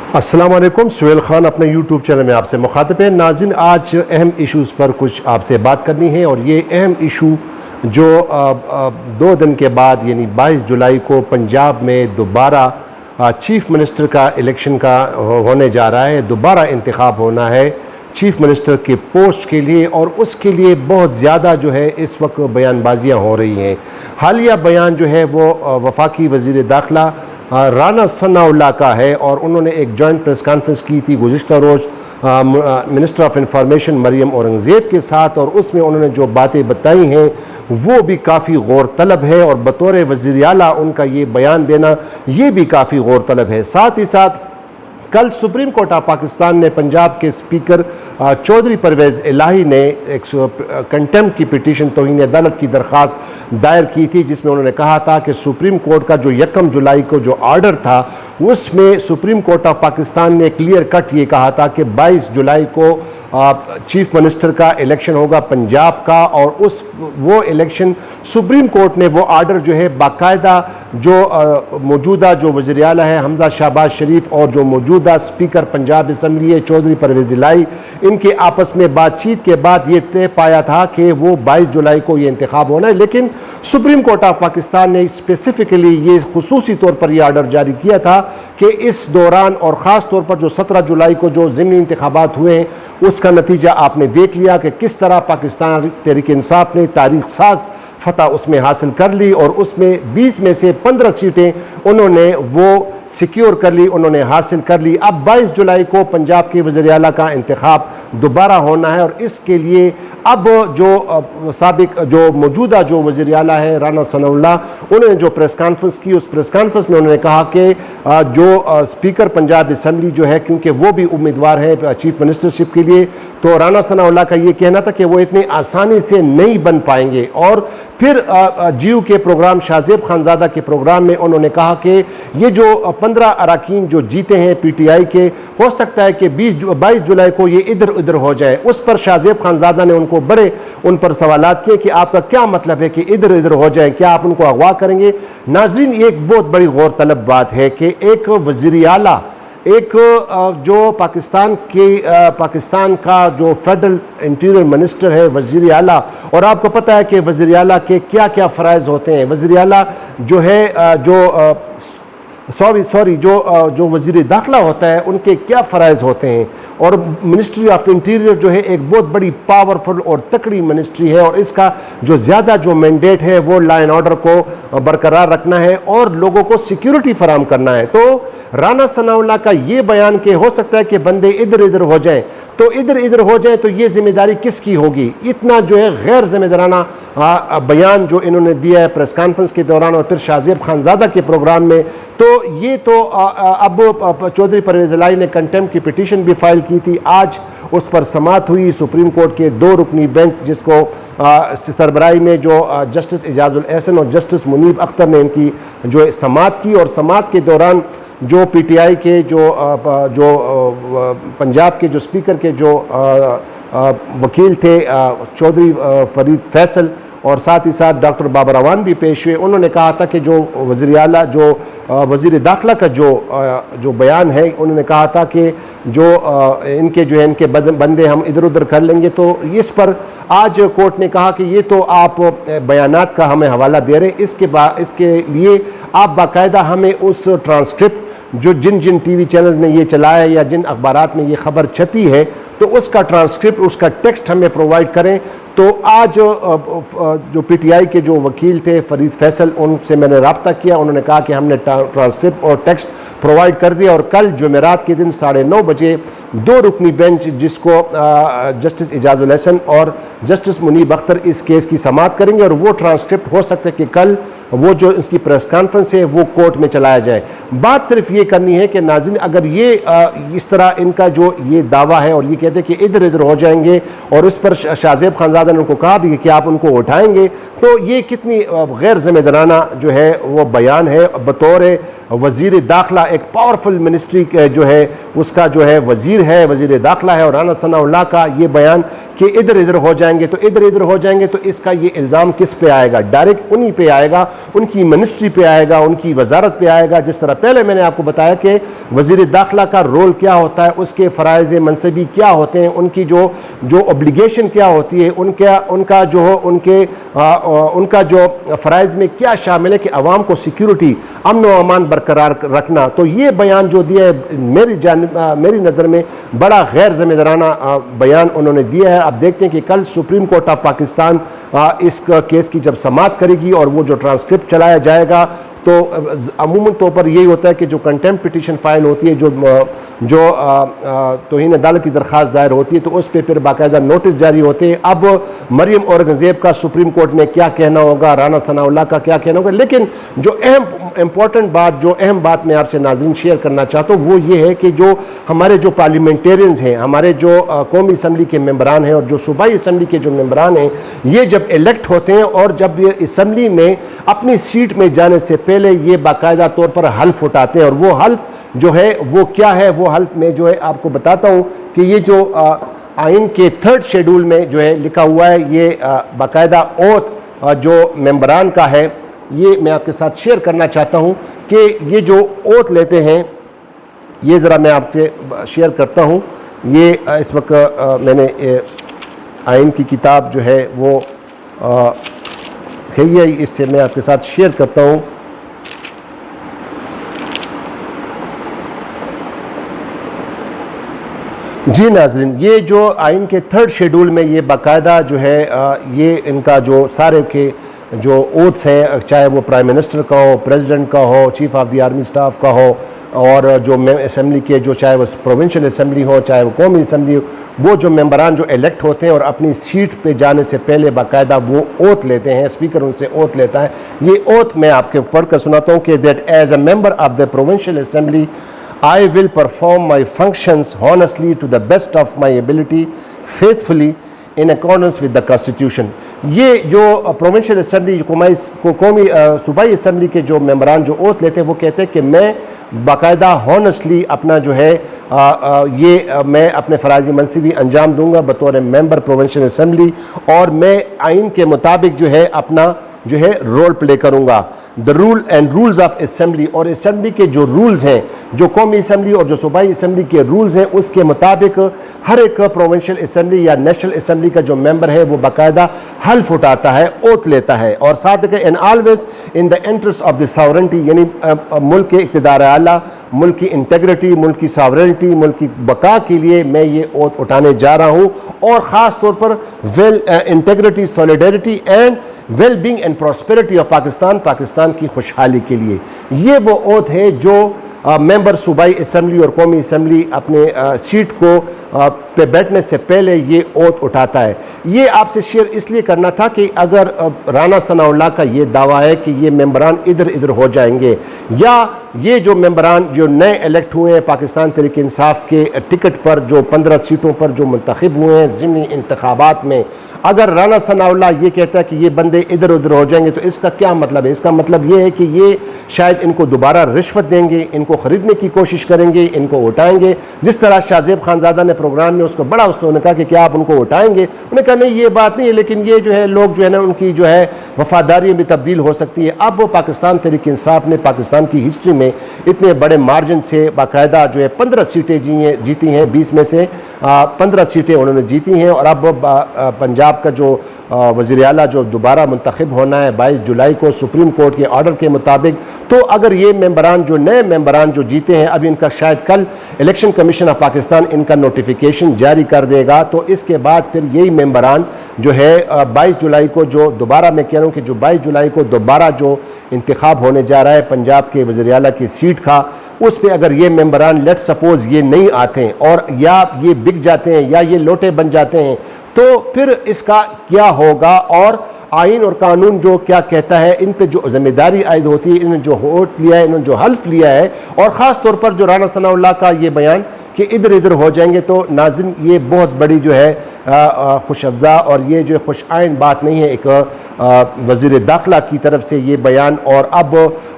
अस्सलाम वालेकुम। सुहेल ख़ान अपने यूट्यूब चैनल में आपसे मुखातिब है। नाज़रीन, आज अहम इश्यूज़ पर कुछ आपसे बात करनी है और ये अहम इशू जो 2 दिन के बाद यानी 22 जुलाई को पंजाब में दोबारा चीफ़ मिनिस्टर का इलेक्शन का होने जा रहा है। दोबारा इंतखाब होना है चीफ़ मिनिस्टर के पोस्ट के लिए और उसके लिए बहुत ज़्यादा जो है इस वक्त बयानबाजियाँ हो रही हैं। हालिया बयान जो है वो वफाकी वज़ीर दाखिला राना सनाउल्लाह का है और उन्होंने एक जॉइंट प्रेस कॉन्फ्रेंस की थी गुज़िश्ता रोज़ minister of information Maryam Aurangzeb के साथ, और उसमें उन्होंने जो बातें बताई हैं वो भी काफ़ी गौर तलब है और बतौर वज़ीर आला उनका ये बयान देना ये भी काफ़ी गौर तलब है। साथ ही साथ कल सुप्रीम कोर्ट ऑफ पाकिस्तान ने पंजाब के स्पीकर चौधरी परवेज़ इलाही ने एक कंटेम्प्ट की पिटीशन तौहीन अदालत की दरख्वास्त दायर की थी, जिसमें उन्होंने कहा था कि सुप्रीम कोर्ट का जो 1 जुलाई को जो आर्डर था उसमें सुप्रीम कोर्ट ऑफ पाकिस्तान ने क्लियर कट ये कहा था कि 22 जुलाई को चीफ मिनिस्टर का इलेक्शन होगा पंजाब का, और वो इलेक्शन सुप्रीम कोर्ट ने वो आर्डर जो है बाकायदा जो मौजूदा जो वज़ीर आला है हमजा शहबाज शरीफ और जो मौजूदा स्पीकर पंजाब असम्बली है चौधरी परवेज़ इलाही, इनके आपस में बातचीत के बाद ये तय पाया था कि वो 22 जुलाई को ये इंतखाब होना है। लेकिन सुप्रीम कोर्ट ऑफ पाकिस्तान ने स्पेसिफिकली ये खुसूसी तौर पर यह आर्डर जारी किया था कि इस दौरान और ख़ास तौर पर जो 17 जुलाई को जो ज़िमनी इंतखाबात हुए हैं उसका नतीजा आपने देख लिया कि किस तरह पाकिस्तान तहरीक इंसाफ ने तारीख साज फतह उसमें हासिल कर ली और उसमें 20 में से 15 सीटें उन्होंने वो सिक्योर कर ली, उन्होंने हासिल कर ली। अब 22 जुलाई को पंजाब के वज़ीर आला का इंतखाब दोबारा होना है और इसके लिए अब जो साबिक जो मौजूदा जो वज़ीर आला है राना सनाउल्लाह, उन्होंने जो प्रेस कॉन्फ्रेंस की उस प्रेस कॉन्फ्रेंस में उन्होंने कहा कि जो स्पीकर पंजाब असम्बली जो है क्योंकि वो भी उम्मीदवार है चीफ मिनिस्टरशिप के लिए, तो राना सनाउल्लाह का ये कहना था कि वो इतनी आसानी से नहीं बन पाएंगे। और फिर जीयू के प्रोग्राम शाहजेब खानज़ादा के प्रोग्राम में उन्होंने कहा कि ये जो 15 अरकान जो जीते हैं पीटीआई के, हो सकता है कि 22 जुलाई को ये इधर उधर हो जाए। उस पर शाहजेब खानज़ादा ने उनको बड़े उन पर सवालात किए कि आपका क्या मतलब है कि इधर उधर हो जाए, क्या आप उनको अगवा करेंगे? नाज़रीन, एक बहुत बड़ी गौर तलब बात है कि एक वज़ीर आला, एक जो पाकिस्तान का जो फेडरल इंटीरियर मिनिस्टर है वज़ीर आला, और आपको पता है कि वज़ीर आला के क्या क्या फ़राइज़ होते हैं। वज़ीर आला जो है जो वज़ीर दाखिला होता है उनके क्या फ़राइज़ होते हैं, और मिनिस्ट्री ऑफ इंटीरियर जो है एक बहुत बड़ी पावरफुल और तकड़ी मिनिस्ट्री है और इसका जो ज़्यादा जो मैंडेट है वो लॉ एंड ऑर्डर को बरकरार रखना है और लोगों को सिक्योरिटी फराहम करना है। तो राना सनाउल्लाह का ये बयान कि हो सकता है कि बंदे इधर इधर हो जाएं, तो इधर इधर हो जाएं तो ये जिम्मेदारी किसकी होगी? इतना जो है गैर जिम्मेदाराना बयान जो इन्होंने दिया है प्रेस कॉन्फ्रेंस के दौरान और फिर शाहजेब खानज़ादा के प्रोग्राम में, तो ये तो अब चौधरी परवेज़ इलाही ने कंटेम्प्ट की पिटीशन भी फाइल की थी। आज उस पर समाअत हुई सुप्रीम कोर्ट के 2 रुकनी बेंच जिसको सरबराही में जो जस्टिस एजाजुल एहसन और जस्टिस मुनीब अख्तर ने इनकी जो समाअत की, और समाअत के दौरान जो पीटीआई के जो पंजाब के जो स्पीकर के जो वकील थे चौधरी फरीद फैसल और साथ ही साथ डॉक्टर बाबर अवान भी पेश हुए। उन्होंने कहा था कि जो वज़ीर आला जो वज़ीर दाखिला का जो बयान है, उन्होंने कहा था कि जो इनके जो है इनके बंदे हम इधर उधर कर लेंगे। तो इस पर आज कोर्ट ने कहा कि ये तो आप बयानात का हमें हवाला दे रहे हैं, इसके लिए आप बाकायदा हमें उस ट्रांसक्रिप्ट जो जिन टीवी चैनल्स ने ये चलाया है या जिन अखबारात में ये खबर छपी है, तो उसका ट्रांसक्रिप्ट उसका टेक्स्ट हमें प्रोवाइड करें। तो आज जो पीटीआई के जो वकील थे फरीद फैसल, उनसे मैंने रब्ता किया, उन्होंने कहा कि हमने ट्रांसक्रिप्ट और टेक्स्ट प्रोवाइड कर दिया और कल जुमेरात के दिन 9:30 बजे 2 रुकनी बेंच जिसको जस्टिस एजाजुल एहसन और जस्टिस मुनीब अख्तर इस केस की समाअत करेंगे और वो ट्रांसक्रिप्ट हो सकता है कि कल वो जो इसकी प्रेस कॉन्फ्रेंस है वो कोर्ट में चलाया जाए। बात सिर्फ ये करनी है कि नाज़रीन, अगर ये इस तरह इनका जो ये दावा है और ये कहते हैं कि इधर इधर हो जाएंगे, और इस पर शाहजेब खानज़ादा खानजादा ने उनको कहा भी कि आप उनको उठाएंगे, तो ये कितनी गैर ज़िम्मेदाराना जो है वो बयान है। बतौर वज़ीर दाखिला, एक पावरफुल मिनिस्ट्री जो है उसका जो है वज़ीर है, वज़ीर दाखिला है, और राना सनाउल्लाह का ये बयान कि इधर इधर हो जाएंगे तो इधर इधर हो जाएंगे, तो इसका ये इल्ज़ाम किस पे आएगा? डायरेक्ट उन्हीं पे आएगा, उनकी मिनिस्ट्री पे आएगा, उनकी वजारत पे आएगा। जिस तरह पहले मैंने आपको बताया कि वज़ीर दाखिला का रोल क्या होता है, उसके फ़राइज़ मनसबी क्या होते हैं, उनकी जो ऑब्लिगेशन क्या होती है, उनका जो उनका जो फ़राइज़ में क्या शामिल है कि अवाम को सिक्योरिटी, अमन व अमान बरकरार रखना। तो ये बयान जो दिया है मेरी नज़र में बड़ा गैर ज़िम्मेदाराना बयान उन्होंने दिया है। अब देखते हैं कि कल सुप्रीम कोर्ट ऑफ पाकिस्तान इस केस की जब समाअत करेगी और वो जो ट्रांसक्रिप्ट चलाया जाएगा, तो अमूमन तौर पर यही होता है कि जो कंटेम्प्ट पिटीशन फाइल होती है, जो तौहीन अदालत की दरख्वास्त दायर होती है, तो उस पर फिर बाकायदा नोटिस जारी होते हैं। अब मरियम औरंगज़ेब का सुप्रीम कोर्ट में क्या कहना होगा, राना सनाउल्लाह का क्या कहना होगा, लेकिन जो इम्पॉर्टेंट बात, जो अहम बात मैं आपसे नाज़रीन शेयर करना चाहता हूँ वो ये है कि जो हमारे जो पार्लियामेंटेरियंस हैं, हमारे जो कौमी असम्बली के मेंबरान हैं और जो सूबाई असम्बली के जो मेंबरान हैं, ये जब इलेक्ट होते हैं और जब ये असम्बली में अपनी सीट में जाने से पहले ये बाकायदा तौर पर हल्फ उठाते हैं, और वो हल्फ जो है वो क्या है, वो हल्फ में जो है आपको बताता हूँ कि ये जो आइन के 3rd शेड्यूल में जो है लिखा हुआ है, ये बाकायदा ओथ जो मेंबरान का है, ये मैं आपके साथ शेयर करना चाहता हूँ कि ये जो ओथ लेते हैं, ये ज़रा मैं आपसे शेयर करता हूँ। ये इस वक्त मैंने आइन की किताब जो है वो है, इससे मैं आपके साथ शेयर करता हूँ। जी नाज़रीन, ये जो आइन के 3rd शेड्यूल में ये बाकायदा जो है ये इनका जो सारे के जो ओथ्स हैं, चाहे वो प्राइम मिनिस्टर का हो, प्रेसिडेंट का हो, chief of the army staff का हो, और जो असम्बली के जो चाहे वो प्रोविंशियल असम्बली हो, चाहे वो कौमी असम्बली हो, वो जो मेंबरान जो इलेक्ट होते हैं और अपनी सीट पे जाने से पहले बाकायदा वो ओथ लेते हैं, स्पीकर उनसे ओथ लेता है। ये ओथ मैं आपके पढ़ कर सुनाता हूँ कि that as a member of the provincial assembly I will perform my functions honestly to the best of my ability, faithfully in accordance with the Constitution। ये जो प्रोविंशियल असम्बली कौमी सूबाई असम्बली के जो मेंबरान जो ओथ लेते हैं, वो कहते हैं कि मैं बाकायदा हॉनेस्टली अपना जो है मैं अपने फ़राइज़ मनसबी अंजाम दूंगा बतौर मेंबर प्रोविंशियल असम्बली, और मैं आइन के मुताबिक जो है अपना जो है रोल प्ले करूंगा। The rule and rules of assembly, और असम्बली के जो रूल्स हैं, जो कौमी असम्बली और जो सूबाई असम्बली के रूल्स हैं, उसके मुताबिक हर एक प्रोविंशियल असम्बली या नेशनल असम्बली का जो मेंबर है वो बाकायदा हल्फ उठाता है, ओथ लेता है, और साथ and always in the interest of the sovereignty, यानी मुल्क के इक़्तिदार आला, मुल्क की इंटेग्रिटी, मुल्क की सॉवरेंटी, मुल्क की बका के लिए मैं ये ओथ उठाने जा रहा हूँ, और ख़ास तौर पर well integrity, solidarity and well being and prosperity of Pakistan की खुशहाली के लिए। ये वो ओथ है जो मेंबर सूबाई असम्बली और कौमी असम्बली अपने सीट को पे बैठने से पहले ये ओथ उठाता है। ये आपसे शेयर इसलिए करना था कि अगर राना सनाउल्लाह का ये दावा है कि ये मेंबरान इधर इधर हो जाएंगे, या ये जो मेंबरान जो नए इलेक्ट हुए हैं पाकिस्तान तहरीक इंसाफ के टिकट पर, जो 15 सीटों पर जो मुंतखब हुए हैं ज़िमनी इंतखाबात में, अगर राना सनाउल्लाह ये कहता है कि ये बंदे इधर उधर हो जाएंगे, तो इसका क्या मतलब है? इसका मतलब ये है कि ये शायद इनको दोबारा रिश्वत देंगे, इनको ख़रीदने की कोशिश करेंगे, इनको उठाएंगे। जिस तरह शाहजेब खानजादा ने प्रोग्राम में उसको बड़ा उन्होंने कहा कि क्या आप उनको उठाएंगे, उन्होंने कहा नहीं ये बात नहीं है, लेकिन ये जो है लोग जो है ना उनकी जो है वफादारी में तब्दील हो सकती है। अब वो पाकिस्तान तहरीक इंसाफ ने पाकिस्तान की हिस्ट्री में इतने बड़े मार्जिन से बाकायदा जो है 15 सीटें जीती हैं, 20 में से 15 सीटें उन्होंने जीती हैं, और अब पंजाब का जो वज़ीर आला जो दोबारा मुंतखब होना है 22 जुलाई को सुप्रीम कोर्ट के ऑर्डर के मुताबिक, तो अगर ये मेंबरान जो नए मेंबरान जो जीते हैं, अब इनका शायद कल इलेक्शन कमीशन ऑफ पाकिस्तान इनका नोटिफिकेशन जारी कर देगा, तो इसके बाद फिर यही मेंबरान जो है 22 जुलाई को जो दोबारा मैं कह रहा हूँ कि जो 22 जुलाई को दोबारा जो इंतखाब होने जा रहा है पंजाब के वज़ीर आला की सीट का, उस पर अगर ये मेंबरान लेट सपोज ये नहीं आते हैं और या ये बिक जाते हैं या ये लोटे बन जाते हैं, तो फिर इसका क्या होगा, और आइन और कानून जो क्या कहता है, इन पे जो जिम्मेदारी आयद होती है, इन्होंने जो वोट लिया है, इन्होंने जो हल्फ लिया है, और ख़ास तौर पर जो राना सनाउल्लाह का ये बयान कि इधर इधर हो जाएंगे। तो नाज़रीन, ये बहुत बड़ी जो है खुश अफ़ज़ा और ये जो खुश आइन बात नहीं है एक वज़ीर दाखिला की तरफ से ये बयान। और अब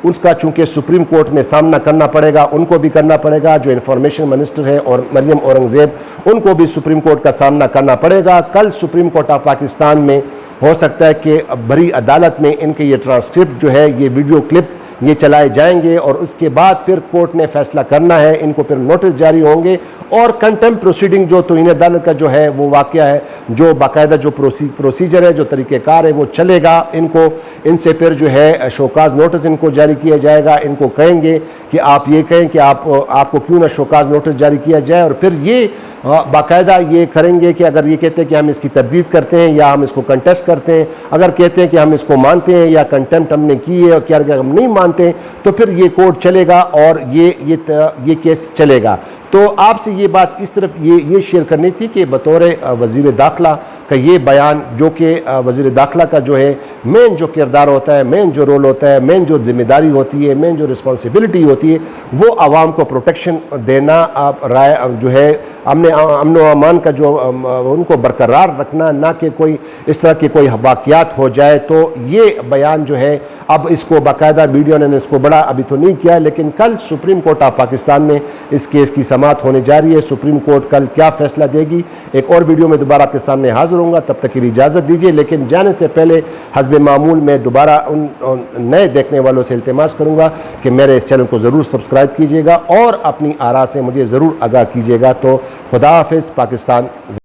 उसका चूँकि सुप्रीम कोर्ट में सामना करना पड़ेगा, उनको भी करना पड़ेगा, जो इंफॉर्मेशन मिनिस्टर है और मरियम औरंगज़ेब, उनको भी सुप्रीम कोर्ट का सामना करना पड़ेगा। कल सुप्रीम कोर्ट ऑफ पाकिस्तान में हो सकता है कि बड़ी अदालत में इनके ये ट्रांसक्रिप्ट जो है, ये वीडियो क्लिप ये चलाए जाएंगे और उसके बाद फिर कोर्ट ने फैसला करना है, इनको फिर नोटिस जारी होंगे और कंटेम्प्ट प्रोसीडिंग जो तौहीन अदालत का जो है वो वाक़या है, जो बाकायदा जो प्रोसीजर है, जो तरीक़ेकार है वो चलेगा। इनसे फिर जो है शोकाज नोटिस इनको जारी किया जाएगा। इनको कहेंगे कि आप ये कहें कि आपको क्यों ना शोकाज नोटिस जारी किया जाए, और फिर ये बाकायदा ये करेंगे कि अगर ये कहते हैं कि हम इसकी तब्दील करते हैं या हम इसको कंटेस्ट करते हैं, अगर कहते हैं कि हम इसको मानते हैं या कंटेम्प्ट हमने की है और क्या हम नहीं मानते, तो फिर ये कोर्ट चलेगा और ये केस चलेगा। तो आपसे ये बात इस तरफ ये शेयर करनी थी कि बतौर वज़ीर दाखिला का ये बयान, जो कि वज़ीर दाखिला का जो है मेन जो किरदार होता है, मेन जो रोल होता है, मेन जो जिम्मेदारी होती है, मेन जो रिस्पॉन्सिबिलिटी होती है, वो आवाम को प्रोटेक्शन देना, राय जो है अमन व अमान का जो उनको बरकरार रखना, ना कि कोई इस तरह के कोई वाक़यात हो जाए। तो ये बयान जो है अब इसको बाकायदा वीडियो ने इसको बड़ा अभी तो नहीं किया, लेकिन कल सुप्रीम कोर्ट ऑफ पाकिस्तान में इस केस की समाअत होने जा रही है। सुप्रीम कोर्ट कल क्या फैसला देगी, एक और वीडियो में दोबारा आपके सामने हाजिर होऊंगा। तब तक की इजाज़त दीजिए, लेकिन जाने से पहले हस्ब मामूल मैं दोबारा उन नए देखने वालों से इल्तिमास करूंगा कि मेरे इस चैनल को ज़रूर सब्सक्राइब कीजिएगा और अपनी आरा से मुझे ज़रूर आगाह कीजिएगा। तो खुदा हाफिज़। पाकिस्तान।